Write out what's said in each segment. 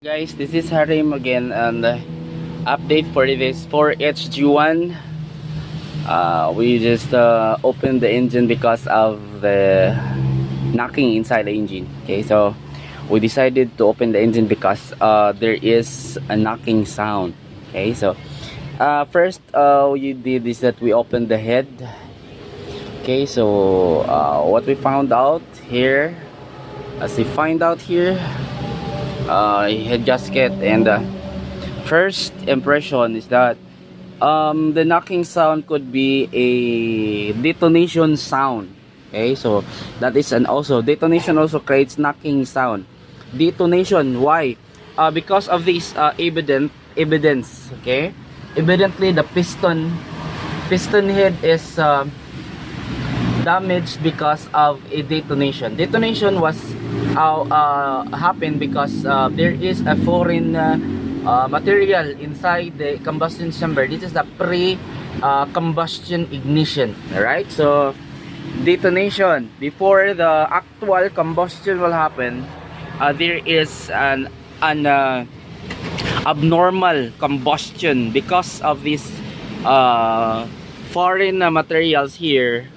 Guys, this is Harim again, and update for this 4HG1. We just opened the engine because of the knocking inside the engine. Okay, so we decided to open the engine because there is a knocking sound. Okay, so first we did is that we opened the head. Okay, so what we found out here, as we find out here, head gasket, and first impression is that the knocking sound could be a detonation sound. Okay, so that is, and also detonation also creates knocking sound. Detonation, why? Because of this evidence. Okay, evidently the piston head is damaged because of a detonation. Detonation was happened because there is a foreign material inside the combustion chamber. This is the pre-combustion ignition. Alright, so detonation before the actual combustion will happen, there is an abnormal combustion because of these foreign materials here.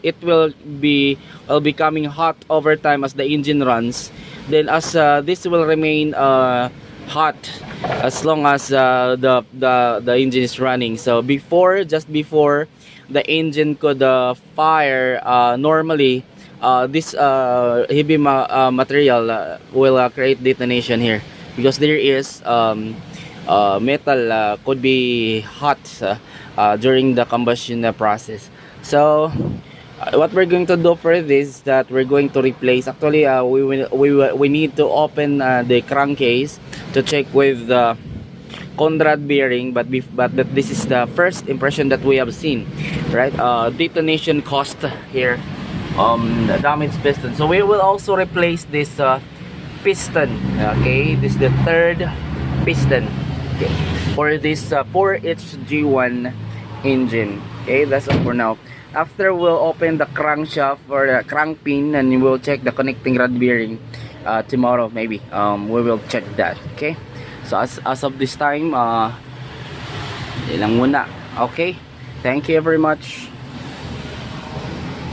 It will be becoming hot over time as the engine runs. Then as this will remain hot as long as the engine is running. So just before the engine could fire normally, this heavy material will create detonation here, because there is metal could be hot during the combustion process. So what we're going to do for this is that we're going to replace, actually we need to open the crankcase to check with the conrod bearing, but this is the first impression that we have seen, right? Detonation cost here, damaged piston. So we will also replace this piston. Okay, this is the third piston, okay, for this 4HG1 engine. Okay, that's all for now. After, we'll open the crankshaft or the crank pin, and we'll check the connecting rod bearing tomorrow maybe. We will check that. Okay, so as of this time, ilang muna. Okay, thank you very much.